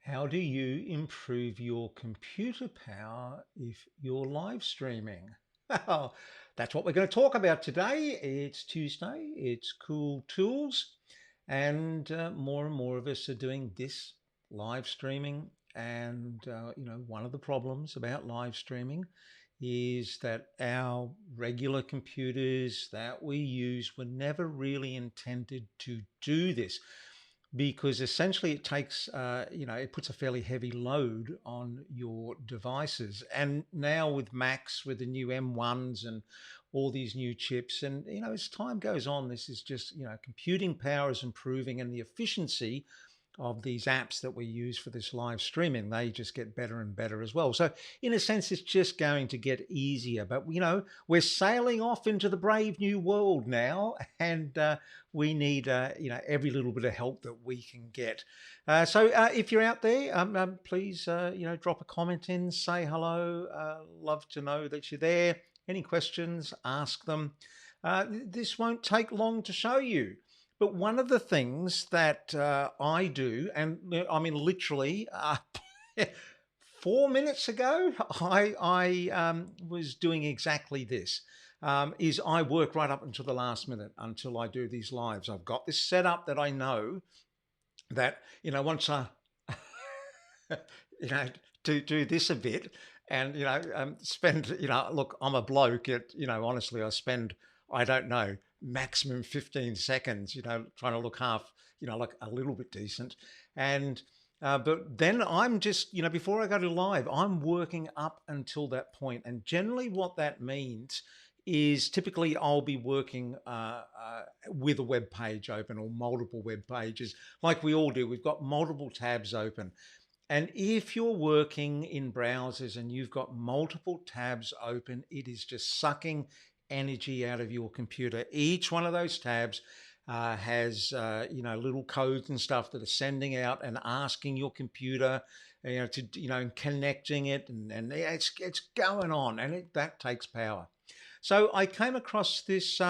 How do you improve your computer power if you're live streaming? Well, that's what we're going to talk about today. It's Tuesday, it's cool tools, and more and more of us are doing this live streaming. And, one of the problems about live streaming is that our regular computers that we use were never really intended to do this because essentially it takes, it puts a fairly heavy load on your devices. And now with Macs, with the new M1s and all these new chips, and, as time goes on, this is just, computing power is improving and the efficiency of these apps that we use for this live streaming, they just get better and better as well. So in a sense, it's just going to get easier, but we're sailing off into the brave new world now, and we need every little bit of help that we can get. So if you're out there, please drop a comment in, say hello. Love to know that you're there. Any questions, ask them. This won't take long to show you. But one of the things that I do, and I mean, literally 4 minutes ago, I was doing exactly this. Is I work right up until the last minute until I do these lives. I've got this set up that I know that, once I, you know, to do this a bit and, spend, look, I'm a bloke. Honestly, I don't know, maximum 15 seconds, trying to look half, like a little bit decent. And, but then I'm just, before I go to live, I'm working up until that point. And generally what that means is typically I'll be working with a web page open or multiple web pages like we all do. We've got multiple tabs open. And if you're working in browsers and you've got multiple tabs open, it is just sucking energy out of your computer. Each one of those tabs has little codes and stuff that are sending out and asking your computer, connecting it, and it's going on, and that takes power. So I came across this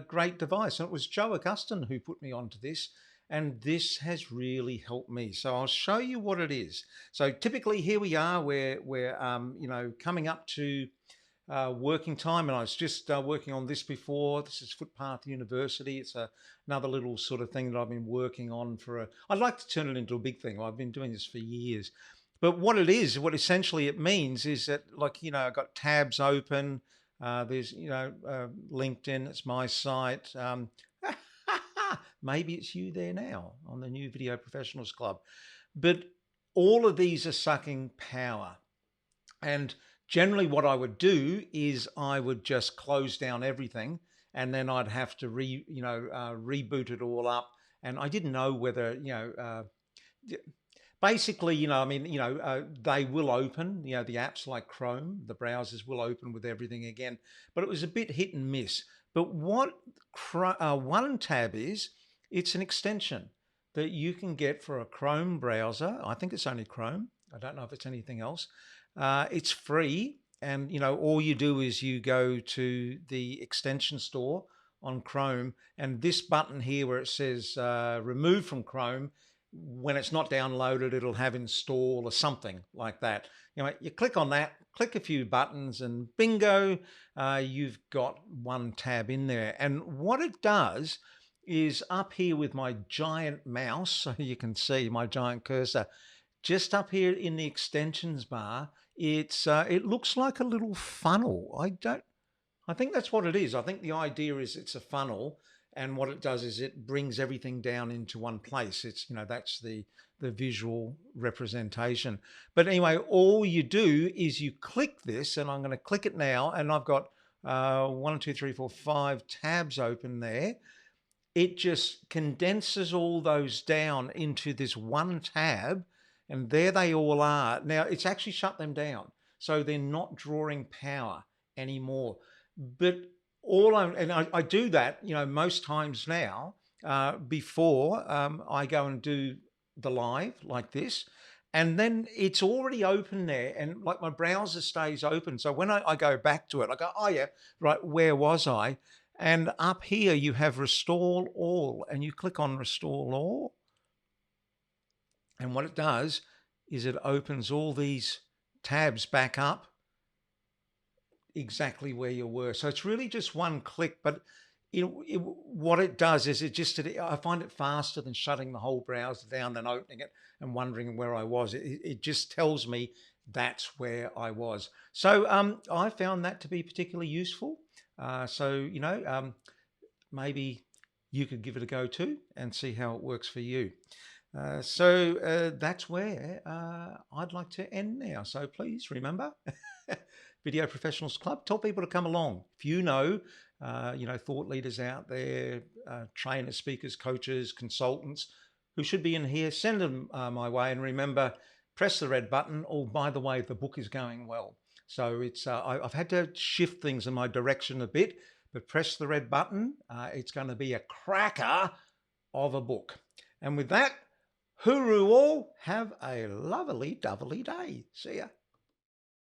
great device, and it was Joe Augustin who put me onto this. And this has really helped me. So I'll show you what it is. So typically here we are, we're coming up to working time, and I was just working on this before. This is Footpath University. It's another little sort of thing that I've been working on I'd like to turn it into a big thing. I've been doing this for years. But what essentially it means is that, like, I've got tabs open. There's, LinkedIn, it's my site. Maybe it's you there now on the new Video Professionals Club. But all of these are sucking power. And generally what I would do is I would just close down everything, and then I'd have to reboot it all up. And I didn't know whether, basically, they will open, the apps like Chrome, the browsers will open with everything again, but it was a bit hit and miss. But what One Tab is, it's an extension that you can get for a Chrome browser. I think it's only Chrome. I don't know if it's anything else. It's free. And, all you do is you go to the extension store on Chrome, and this button here where it says remove from Chrome, when it's not downloaded, it'll have install or something like that. You click on that, click a few buttons, and bingo, you've got One Tab in there. And what it does is, up here with my giant mouse, so you can see my giant cursor, just up here in the extensions bar, it looks like a little funnel. I think that's what it is. I think the idea is it's a funnel, and what it does is it brings everything down into one place. It's, that's the visual representation. But anyway, all you do is you click this, and I'm going to click it now, and I've got 1, 2, 3, 4, 5 tabs open there. It just condenses all those down into this one tab, and there they all are. Now, it's actually shut them down, so they're not drawing power anymore. But I do that, most times now, before I go and do the live like this, and then it's already open there, and like my browser stays open. So when I go back to it, I go, oh yeah, right, where was I? And up here you have Restore All, and you click on Restore All. And what it does is it opens all these tabs back up exactly where you were. So it's really just one click, but what it does is I find it faster than shutting the whole browser down and opening it and wondering where I was. It just tells me that's where I was. So I found that to be particularly useful. Maybe you could give it a go too and see how it works for you. That's where I'd like to end now. So please remember, Video Professionals Club. Tell people to come along. If thought leaders out there, trainers, speakers, coaches, consultants who should be in here, send them my way. And remember, press the red button. Oh, by the way, the book is going well. So I've had to shift things in my direction a bit, but press the red button. It's going to be a cracker of a book. And with that, hooroo all, have a lovely, doubly day. See ya.